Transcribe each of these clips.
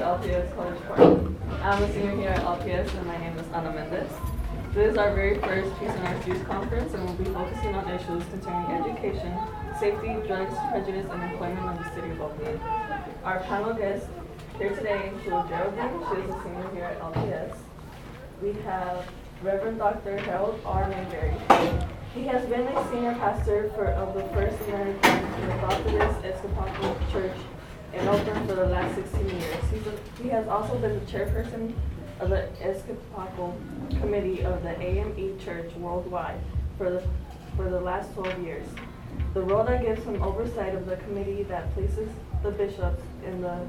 LPS College Park. I'm a senior here at LPS and my name is Ana Mendez. This is our very first Peace and Arts Youth Conference and we'll be focusing on issues concerning education, safety, drugs, prejudice, and employment in the city of Oakland. Our panel guests here today include Geraldine, she is a senior here at LPS. We have Reverend Dr. Harold R. Mayberry. He has been a senior pastor of the First American Methodist Episcopal Church in Oakland for the last 16 years. He has also been the chairperson of the Episcopal Committee of the AME Church worldwide for the last 12 years. The role that gives him oversight of the committee that places the bishops in the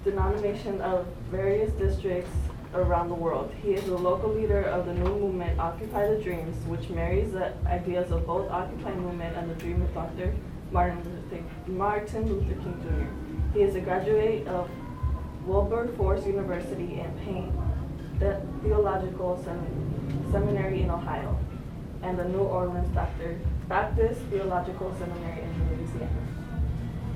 denomination of various districts around the world. He is the local leader of the new movement Occupy the Dreams, which marries the ideas of both Occupy movement and the dream of Dr. Martin Luther King Jr. He is a graduate of Wilberforce University in Payne Theological Seminary in Ohio and the New Orleans Baptist Theological Seminary in Louisiana.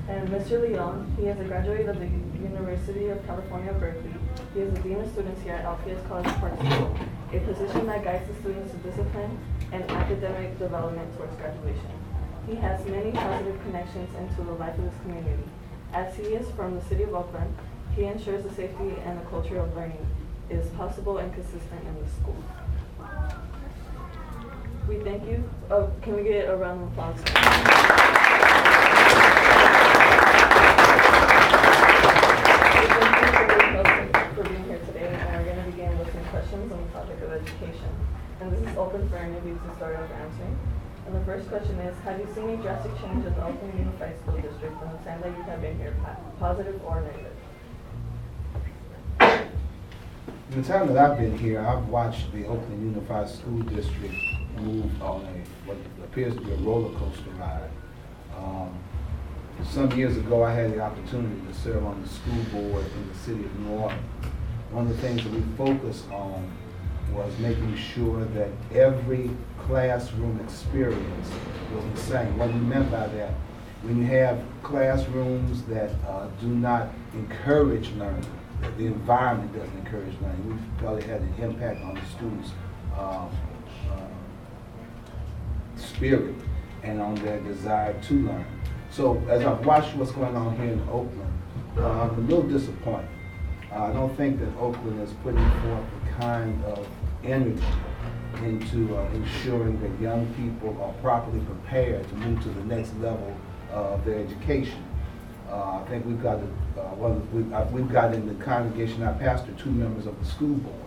And Mr. Leon, he is a graduate of the University of California, Berkeley. He is the Dean of Students here at LPS College Park School, a position that guides the students to discipline and academic development towards graduation. He has many positive connections into the life of his community. As he is from the city of Oakland, he ensures the safety and the culture of learning is possible and consistent in the school. We thank you. Can we get a round of applause? For being here today, and we're going to begin with some questions on the topic of education. And this is open for any of you to start off answering. And the first question is, have you seen a drastic change in the Oakland Unified School District from the time that you have been here, positive or negative? In the time that I've been here, I've watched the Oakland Unified School District move on what appears to be a roller coaster ride. Some years ago, I had the opportunity to serve on the school board in the city of New Orleans. One of the things that we focused on was making sure that every classroom experience was the same. What we meant by that, when you have classrooms that do not encourage learning, that the environment doesn't encourage learning, we felt it had an impact on the students' spirit and on their desire to learn. So as I've watched what's going on here in Oakland, I'm a little disappointed. I don't think that Oakland is putting forth the kind of energy into ensuring that young people are properly prepared to move to the next level of their education. I think we've got in the congregation, I pastor 2 members of the school board,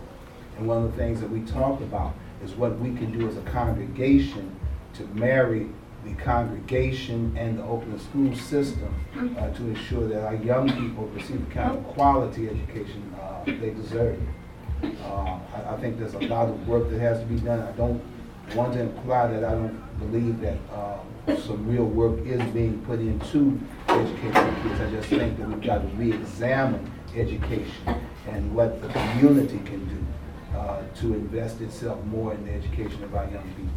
and one of the things that we talk about is what we can do as a congregation to marry the congregation and the Oakland school system to ensure that our young people receive the kind of quality education they deserve. I think there's a lot of work that has to be done. I don't want to imply that I don't believe that some real work is being put into educating kids. I just think that we've got to re-examine education and what the community can do to invest itself more in the education of our young people.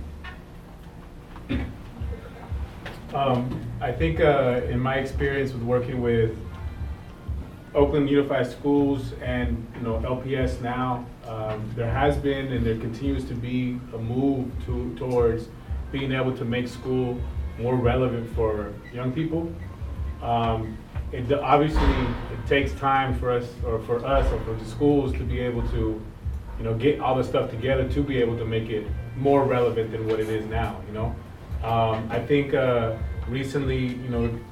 I think in my experience with working with Oakland Unified Schools and LPS now, there has been and there continues to be a move towards being able to make school more relevant for young people. Obviously, it takes time for us or for the schools to be able to get all the stuff together to be able to make it more relevant than what it is now. I think recently,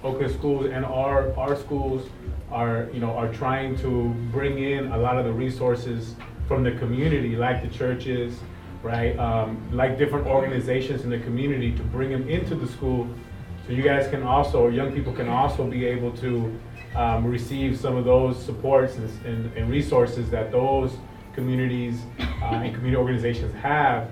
Oakland schools and our schools are trying to bring in a lot of the resources from the community, like the churches, right? Like different organizations in the community, to bring them into the school, so you guys can also, or young people can also be able to receive some of those supports and resources that those communities and community organizations have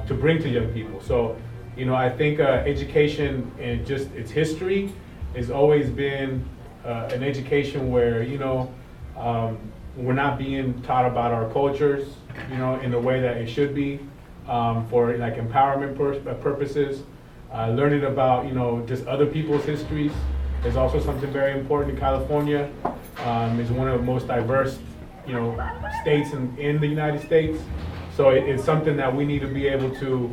to bring to young people. So, I think education and just its history has always been an education where, we're not being taught about our cultures, in the way that it should be, for like empowerment purposes, learning about, just other people's histories, is also something very important in California. It's one of the most diverse, states in the United States. So it's something that we need to be able to,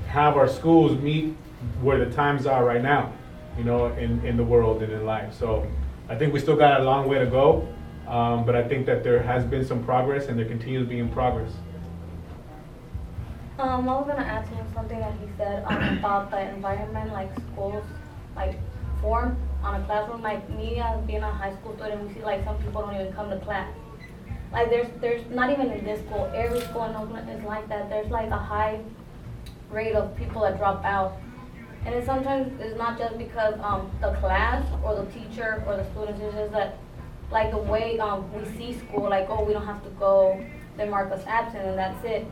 have our schools meet where the times are right now, in the world and in life. So I think we still got a long way to go, but I think that there has been some progress and there continues to be in progress. I was gonna ask him something that he said about the environment, like schools, like form on a classroom. Like me, as being a high school student, we see like some people don't even come to class. Like there's not even in this school. Every school in Oakland is like that. There's like a high rate of people that drop out, and it sometimes it's not just because the class or the teacher or the students. It's just that like the way we see school, like, oh, we don't have to go. They mark us absent and that's it.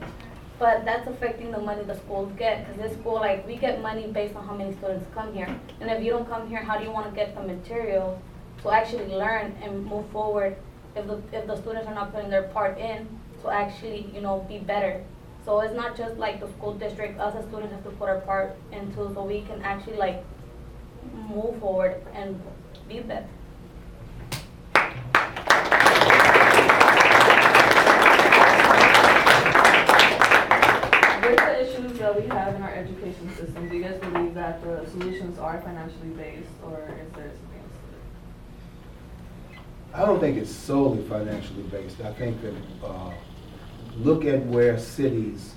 But that's affecting the money the schools get, because this school, like, we get money based on how many students come here. And if you don't come here, how do you want to get the materials to actually learn and move forward if the students are not putting their part in to actually, be better? So it's not just like the school district, us as students have to put our part into so we can actually, like, move forward and be better. With the issues that we have in our education system, do you guys believe that the solutions are financially based, or is there something else to it? I don't think it's solely financially based. I think that, look at where cities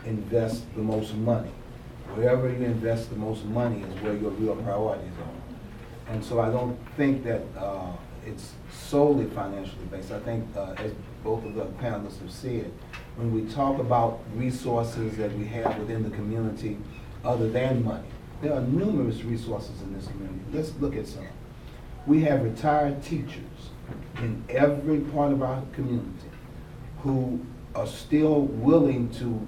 invest the most money. Wherever you invest the most money is where your real priorities are. And so I don't think that it's solely financially based. I think, as both of the panelists have said, when we talk about resources that we have within the community other than money, there are numerous resources in this community. Let's look at some. We have retired teachers in every part of our community who are still willing to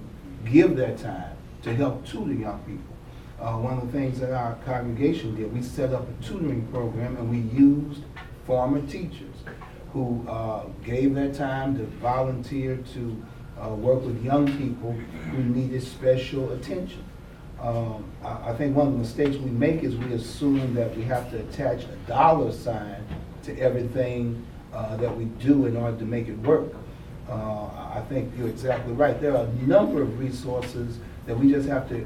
give their time to help tutor young people. One of the things that our congregation did, we set up a tutoring program and we used former teachers who gave their time to volunteer to work with young people who needed special attention. I think one of the mistakes we make is we assume that we have to attach a dollar sign to everything that we do in order to make it work. I think you're exactly right. There are a number of resources that we just have to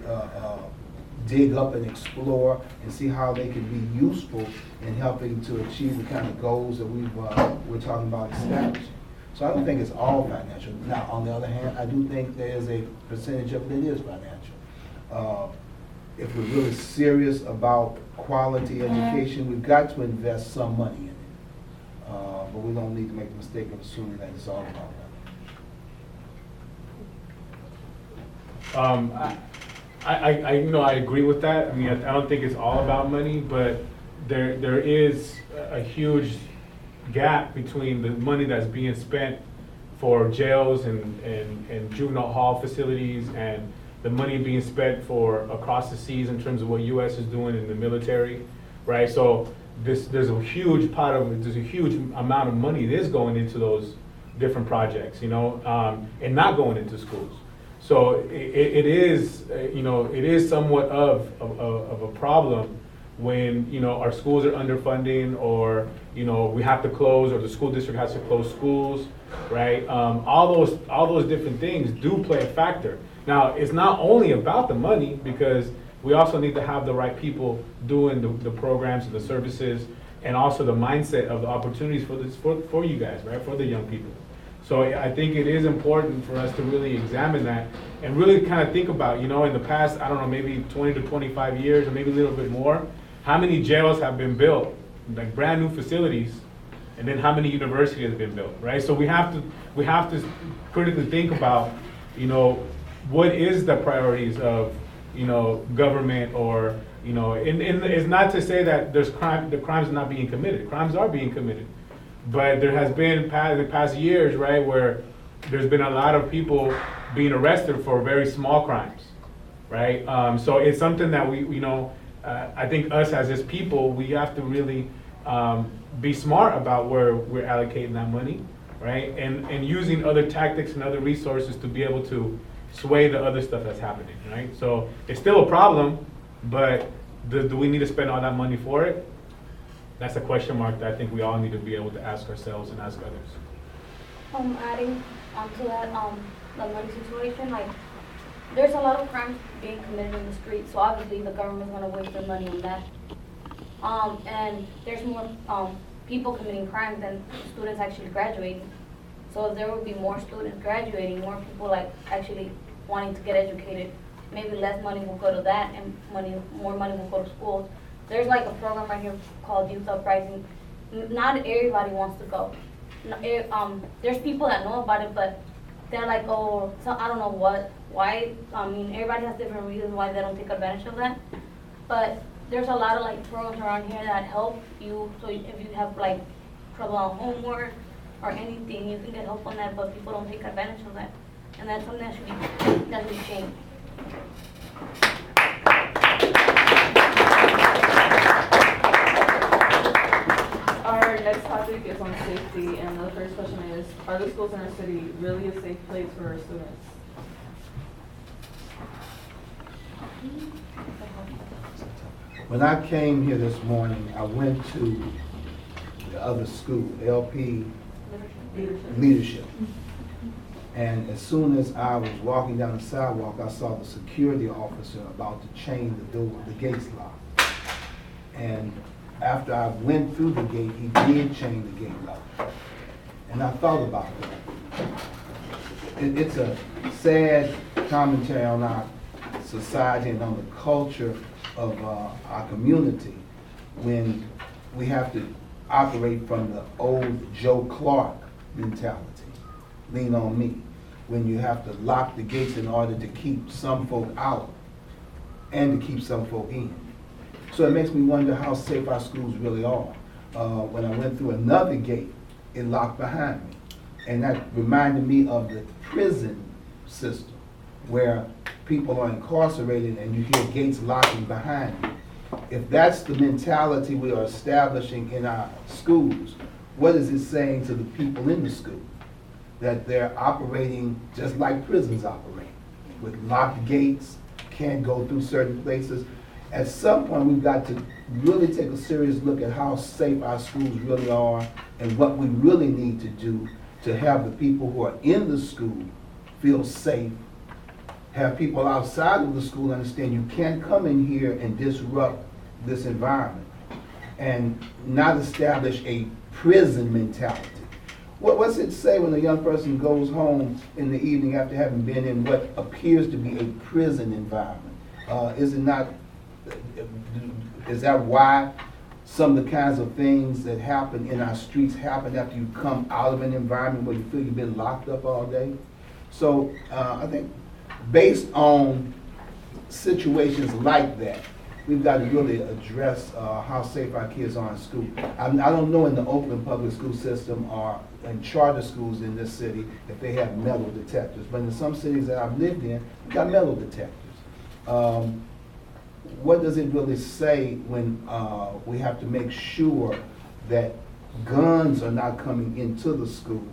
dig up and explore and see how they can be useful in helping to achieve the kind of goals that we're talking about establishing. So I don't think it's all financial. Now, on the other hand, I do think there is a percentage of it that is financial. If we're really serious about quality education, we've got to invest some money in it. But we don't need to make the mistake of assuming that it's all about money. I agree with that. I mean, I don't think it's all about money, but there is a huge gap between the money that's being spent for jails and juvenile hall facilities and the money being spent for across the seas in terms of what U.S. is doing in the military, right? So there's a huge amount of money that is going into those different projects, and not going into schools. So it is somewhat of a problem when our schools are underfunding, or we have to close, or the school district has to close schools, right? All those different things do play a factor. Now, it's not only about the money, because we also need to have the right people doing the programs and the services, and also the mindset of the opportunities for you guys, right? For the young people. So I think it is important for us to really examine that and really kind of think about, in the past, I don't know, maybe 20 to 25 years, or maybe a little bit more, how many jails have been built, like brand new facilities, and then how many universities have been built, right? So we have to critically think about, what is the priorities of, government, or, and it's not to say that the crimes are not being committed. Crimes are being committed. But there has been the past years, right, where there's been a lot of people being arrested for very small crimes, right? So it's something that I think us as this people, we have to really be smart about where we're allocating that money, right? And using other tactics and other resources to be able to sway the other stuff that's happening, right? So it's still a problem, but do we need to spend all that money for it? that's a question mark that I think we all need to be able to ask ourselves and ask others. Adding onto that, the money situation, like, there's a lot of crimes being committed in the streets, so obviously the government's gonna waste their money on that. And there's more, people committing crimes than students actually graduating. So if there would be more students graduating, more people like actually wanting to get educated, maybe less money will go to that and more money will go to schools. There's like a program right here called Youth Uprising. Not everybody wants to go. There's people that know about it, but they're like, oh, so I don't know why. I mean, everybody has different reasons why they don't take advantage of that. But there's a lot of like programs around here that help you. So if you have like trouble on homework or anything, you can get help on that. But people don't take advantage of that, and that's something that should be changed. Our next topic is on safety, and the first question is, are the schools in our city really a safe place for our students? When I came here this morning, I went to the other school, LP Leadership. And as soon as I was walking down the sidewalk, I saw the security officer about to chain the door, the gates locked. And after I went through the gate, he did chain the gate lock. And I thought about that. It's a sad commentary on our society and on the culture of our community when we have to operate from the old Joe Clark mentality. Lean on me. When you have to lock the gates in order to keep some folk out and to keep some folk in. So it makes me wonder how safe our schools really are. When I went through another gate, it locked behind me. And that reminded me of the prison system where people are incarcerated and you hear gates locking behind you. If that's the mentality we are establishing in our schools, what is it saying to the people in the school? That they're operating just like prisons operate, with locked gates, can't go through certain places. At some point, we've got to really take a serious look at how safe our schools really are and what we really need to do to have the people who are in the school feel safe, have people outside of the school understand you can't come in here and disrupt this environment, and not establish a prison mentality. What's it say when a young person goes home in the evening after having been in what appears to be a prison environment? Is that why some of the kinds of things that happen in our streets happen after you come out of an environment where you feel you've been locked up all day? So I think based on situations like that, we've got to really address how safe our kids are in school. I don't know in the Oakland public school system or in charter schools in this city if they have metal detectors, but in some cities that I've lived in, we've got metal detectors. What does it really say when we have to make sure that guns are not coming into the school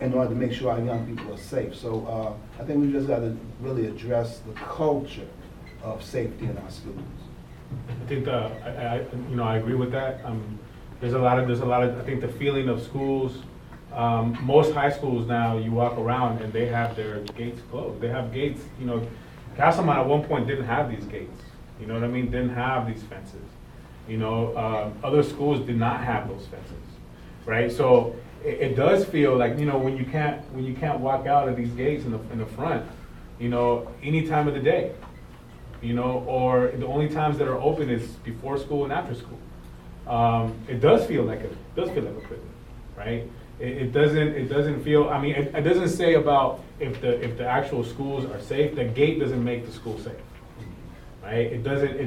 in order to make sure our young people are safe? So I think we've just got to really address the culture of safety in our schools. I think I agree with that. There's a lot of I think the feeling of schools. Most high schools now, you walk around and they have their gates closed. They have gates. Castlemont at one point didn't have these gates. You know what I mean? Didn't have these fences. Other schools did not have those fences, right? So it does feel like when you can't walk out of these gates in the front, any time of the day. Or the only times that are open is before school and after school. It does feel like a prison, right? It doesn't feel. I mean, it doesn't say about if the actual schools are safe. The gate doesn't make the school safe, right? It doesn't.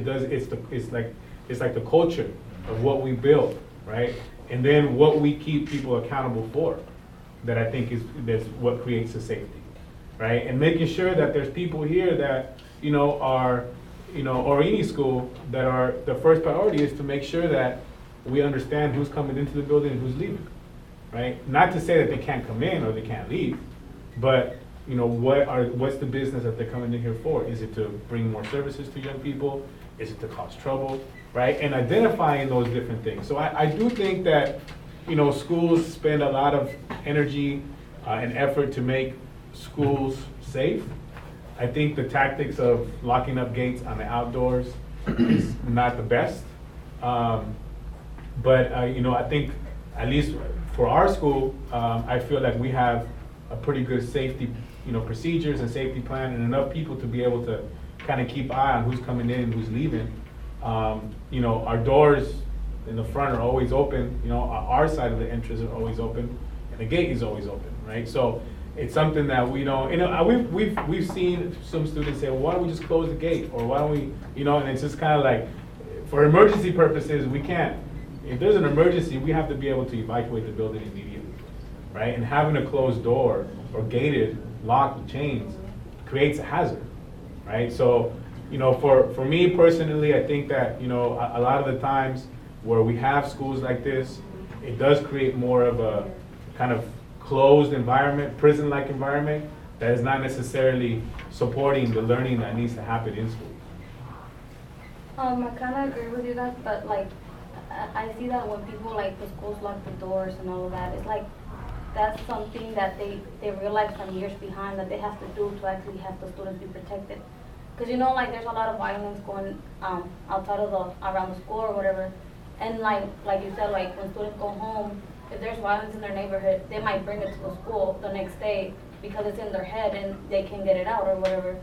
It's like the culture of what we build, right? And then what we keep people accountable for. That I think that's what creates the safety, right? And making sure that there's people here that or any school that are, the first priority is to make sure that we understand who's coming into the building and who's leaving, right? Not to say that they can't come in or they can't leave, but what's the business that they're coming in here for? Is it to bring more services to young people? Is it to cause trouble? right? And identifying those different things. So I do think that, you know, schools spend a lot of energy and effort to make schools safe. I think the tactics of locking up gates on the outdoors is not the best. But you know, I think at least for our school, I feel like we have a pretty good safety, you know, procedures and safety plan, and enough people to be able to kind of keep eye on who's coming in and who's leaving. You know, our doors in the front are always open. You know, our side of the entrance are always open, and the gate is always open, right? So it's something that we don't, you know, we've seen some students say, well, why don't we just close the gate, or why don't we, you know, and it's just kind of like, for emergency purposes, we can't. If there's an emergency, we have to be able to evacuate the building immediately, right? And having a closed door or gated, locked with chains creates a hazard, right? So, you know, for me personally, I think that, you know, a lot of the times where we have schools like this, it does create more of a kind of closed environment, prison-like environment, that is not necessarily supporting the learning that needs to happen in school. I kind of agree with you guys, but like, I see that when people like the schools lock the doors and all of that, it's like, that's something that they realize some years behind that they have to do to actually have the students be protected. Because you know, like there's a lot of violence going outside of around the school or whatever. And like you said, like when students go home, if there's violence in their neighborhood, they might bring it to the school the next day because it's in their head and they can get it out or whatever.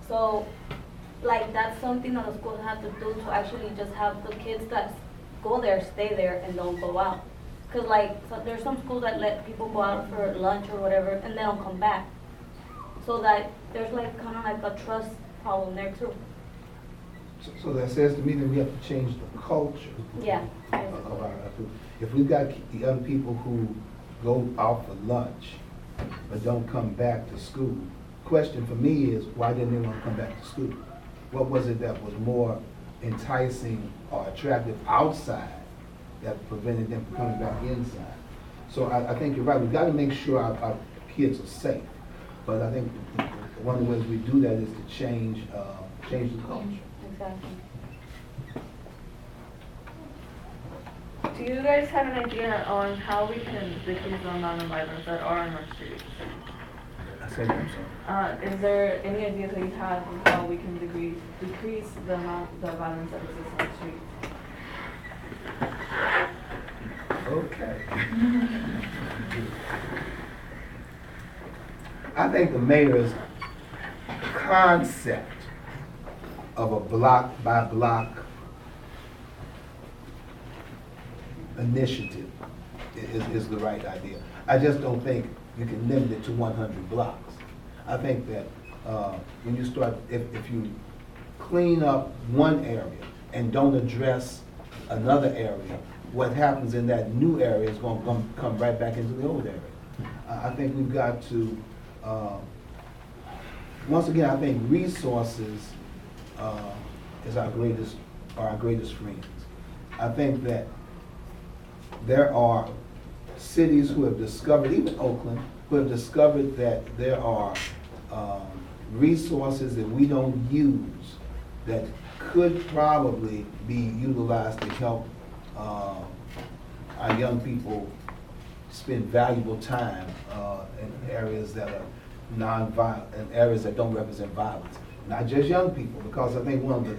So like that's something that the schools have to do to actually just have the kids that go there stay there and don't go out. Because like so there's some schools that let people go out for lunch or whatever and they don't come back. So that there's like kind of like a trust problem there too. So that says to me that we have to change the culture. Yeah. Of our, if we've got young people who go out for lunch but don't come back to school, question for me is, why didn't they want to come back to school? What was it that was more enticing or attractive outside that prevented them from coming back inside? So I think you're right. We've got to make sure our kids are safe. But I think one of the ways we do that is to change the culture. Exactly. Do you guys have an idea on how we can decrease the amount of violence that are in our streets? I said that, I'm sorry. Is there any idea that you have of how we can decrease the amount of violence that exists on the streets? Okay. I think the mayor's concept of a block by block initiative is the right idea. I just don't think you can limit it to 100 blocks. I think that when you start, if you clean up one area and don't address another area, what happens in that new area is going to come right back into the old area. I think we've got to, once again, I think resources is our greatest friends. I think that there are cities who have discovered, even Oakland, who have discovered that there are resources that we don't use that could probably be utilized to help our young people spend valuable time in areas that are non-violent, in areas that don't represent violence. Not just young people, because I think one of the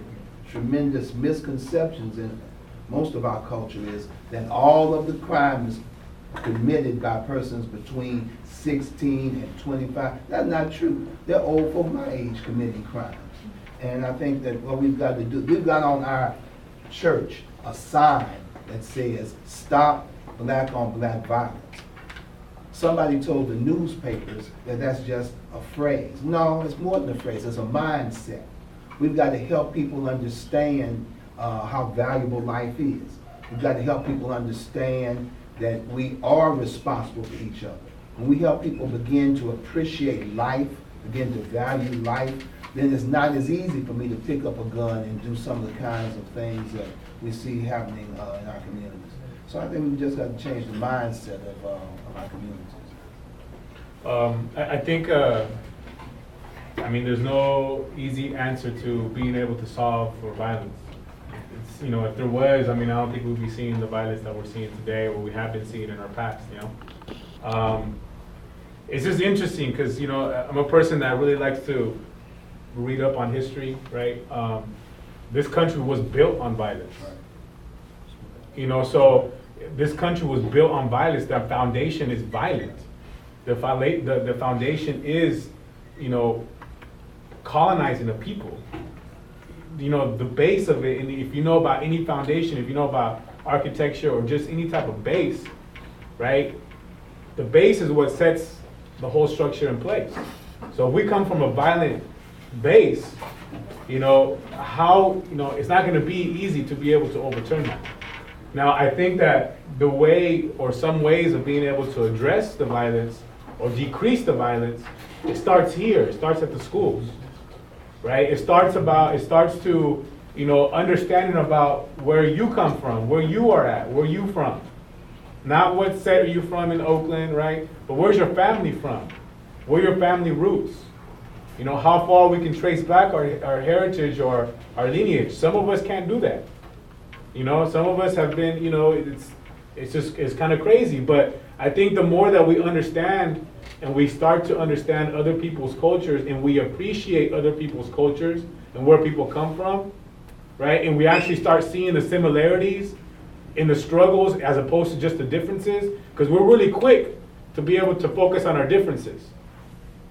tremendous misconceptions in most of our culture is that all of the crimes committed by persons between 16 and 25, that's not true. They're old folk my age committing crimes. And I think that what we've got to do, we've got on our church a sign that says, "Stop black on black violence." Somebody told the newspapers that that's just a phrase. No, it's more than a phrase, it's a mindset. We've got to help people understand how valuable life is. We've got to help people understand that we are responsible for each other. When we help people begin to appreciate life, begin to value life, then it's not as easy for me to pick up a gun and do some of the kinds of things that we see happening in our communities. So I think we've just got to change the mindset of our communities. I think, I mean, there's no easy answer to being able to solve for violence. you know, if there was, I mean, I don't think we'd be seeing the violence that we're seeing today, or we have been seeing in our past, you know. It's just interesting because, you know, I'm a person that really likes to read up on history, right? This country was built on violence. You know, so this country was built on violence. The foundation is violent. The foundation is, you know, colonizing the people. You know, the base of it, and if you know about any foundation, if you know about architecture or just any type of base, right? The base is what sets the whole structure in place. So if we come from a violent base, you know, it's not going to be easy to be able to overturn that. Now, I think that the way, or some ways of being able to address the violence or decrease the violence, it starts here. It starts at the schools, right? It starts to, you know, understanding about where you come from, where you are at, where you from. Not what set are you from in Oakland, right? But where's your family from? Where are your family roots? You know, how far we can trace back our heritage or our lineage. Some of us can't do that. You know, some of us have been, you know, it's kind of crazy. But I think the more that we understand and we start to understand other people's cultures and we appreciate other people's cultures and where people come from, right? And we actually start seeing the similarities in the struggles as opposed to just the differences, because we're really quick to be able to focus on our differences,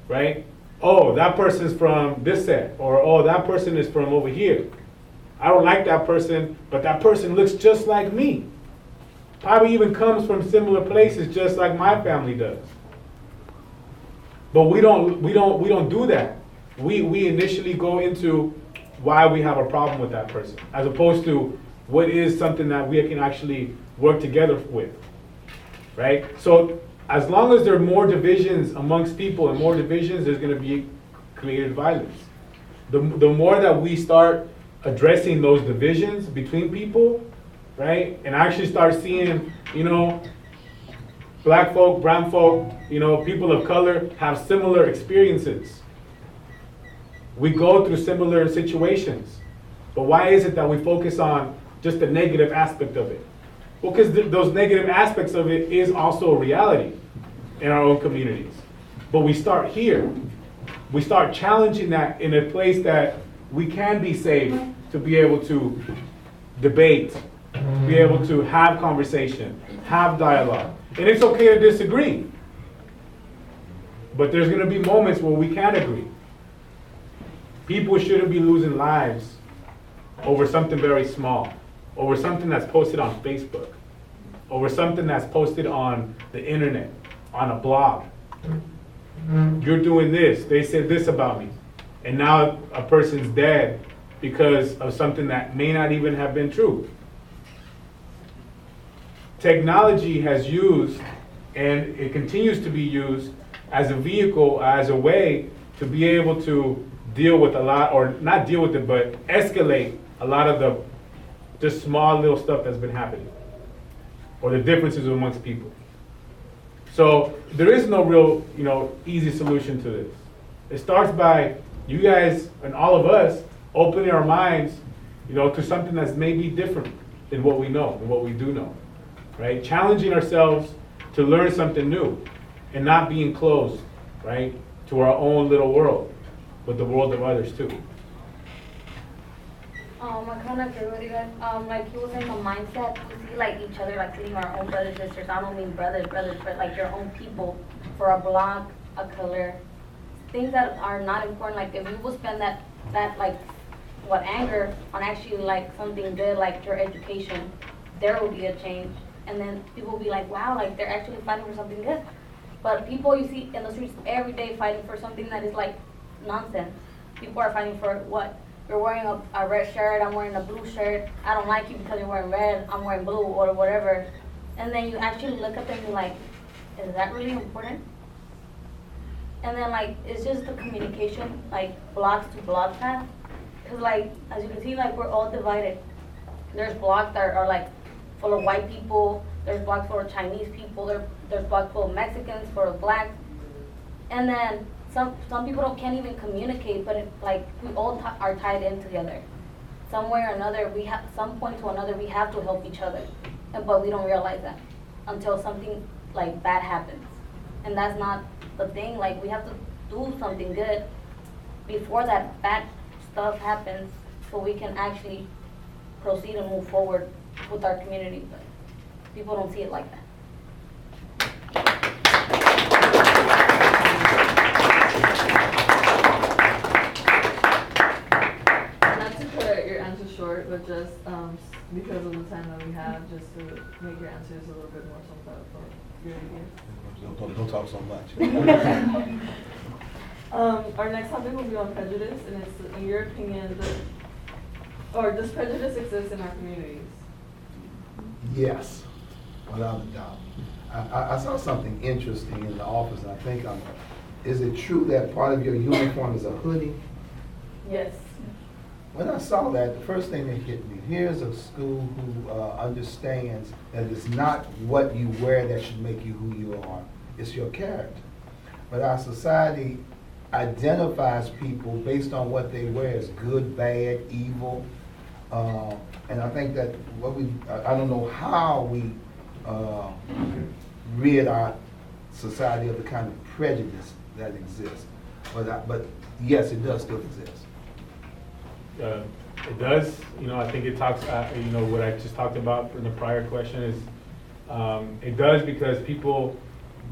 right? Oh, that person's from this set, or oh, that person is from over here. I don't like that person, but that person looks just like me. Probably even comes from similar places just like my family does. But we don't do that. We initially go into why we have a problem with that person, as opposed to what is something that we can actually work together with, right? So as long as there are more divisions amongst people and more divisions, there's going to be created violence. The more that we start addressing those divisions between people, right, and actually start seeing, you know, black folk, brown folk, you know, people of color have similar experiences. We go through similar situations. But why is it that we focus on just the negative aspect of it? Well, because those negative aspects of it is also a reality in our own communities. But we start here. We start challenging that in a place that we can be safe to be able to debate, be able to have conversation, have dialogue. And it's okay to disagree. But there's going to be moments where we can agree. People shouldn't be losing lives over something very small, over something that's posted on Facebook, over something that's posted on the internet, on a blog. You're doing this, they said this about me, and now a person's dead because of something that may not even have been true. Technology has used, and it continues to be used as a vehicle, as a way to be able to deal with a lot, or not deal with it, but escalate a lot of the just small little stuff that's been happening, or the differences amongst people. So there is no real, you know, easy solution to this. It starts by you guys and all of us opening our minds, you know, to something that's maybe different than what we know and what we do know, right? Challenging ourselves to learn something new and not being closed, right, to our own little world, but the world of others too. I kind of agree with you guys. Like he was in the mindset to see like each other, like treating our own brothers and sisters. I don't mean brothers, but like your own people for a block, a color, things that are not important. Like if you will spend that like what anger on actually like something good, like your education, there will be a change. And then people will be like, wow, like they're actually fighting for something good. But people you see in the streets every day fighting for something that is like nonsense. People are fighting for what? You're wearing a red shirt, I'm wearing a blue shirt. I don't like you because you're wearing red, I'm wearing blue, or whatever. And then you actually look at them and you're like, is that really important? And then like, it's just the communication, like blocks to block path. Because like, as you can see, like we're all divided. There's blocks that are like full of white people, there's blocks full of Chinese people, there's blocks full of Mexicans, full of blacks. And then some people can't even communicate, but like we all are tied in together. somewhere or another, we have, some point to another, we have to help each other. But we don't realize that until something like bad happens. And that's not the thing, like we have to do something good before that bad stuff happens so we can actually proceed and move forward with our community. But people don't see it like that. Not to cut your answer short, but just because of the time that we have, just to make your answers a little bit more summed up for your ideas. Don't talk so much. Our next topic will be on prejudice, and it's, in your opinion, does prejudice exist in our communities? Yes, without a doubt. I saw something interesting in the office, and I think, is it true that part of your uniform is a hoodie? Yes. When I saw that, the first thing that hit me, here's a school who understands that it's not what you wear that should make you who you are, it's your character. But our society identifies people based on what they wear as good, bad, evil. And I think that I don't know how we rid our society of the kind of prejudice that exists. But yes, it does still exist. It does, I think it talks, what I just talked about in the prior question is, it does because people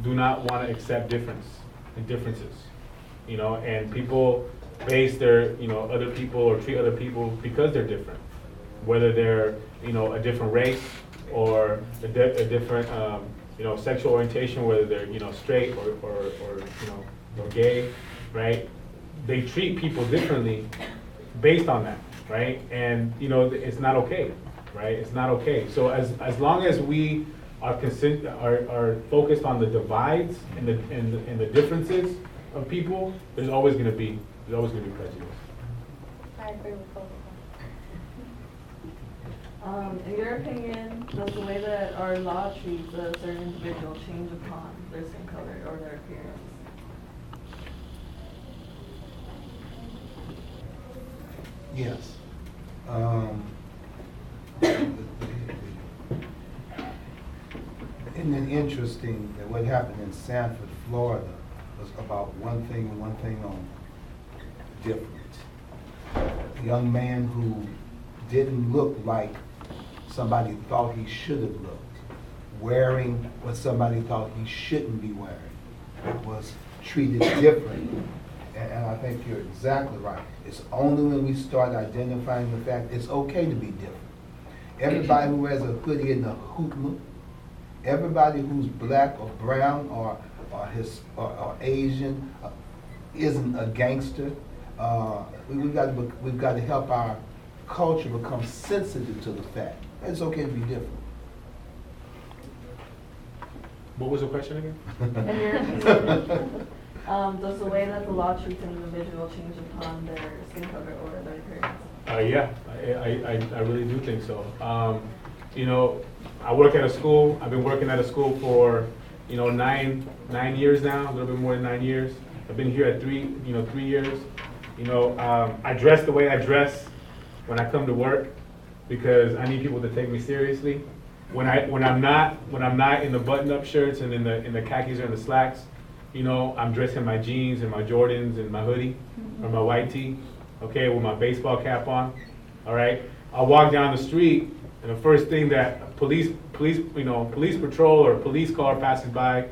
do not want to accept differences, and people base their, other people or treat other people because they're different, whether they're, a different race or a different, sexual orientation, whether they're, straight or gay, right? They treat people differently based on that, right? And it's not okay, right? It's not okay. So as long as we are focused on the divides and the differences of people, there's always going to be prejudice. I agree with both of them. In your opinion, does the way that our law treats a certain individual change upon their skin color or their appearance? Yes. Isn't it interesting that what happened in Sanford, Florida was about one thing and one thing only, difference. A young man who didn't look like somebody thought he should have looked, wearing what somebody thought he shouldn't be wearing, was treated differently. And I think you're exactly right. It's only when we start identifying the fact it's okay to be different. Everybody who wears a hoodie in the hoopla, everybody who's black or brown or Asian isn't a gangster. We've got to help our culture become sensitive to the fact that it's okay to be different. What was the question again? In your opinion, does the way that the law treats an individual change upon their skin color or their appearance? Yeah, I really do think so. I work at a school. I've been working at a school for 9 years now, a little bit more than 9 years. I've been here at 3 years. I dress the way I dress when I come to work because I need people to take me seriously. When I'm not in the button-up shirts and in the khakis or in the slacks, I'm dressed in my jeans and my Jordans and my hoodie or my white tee, okay, with my baseball cap on. All right, I'll walk down the street and the first thing that police patrol or police car passes by,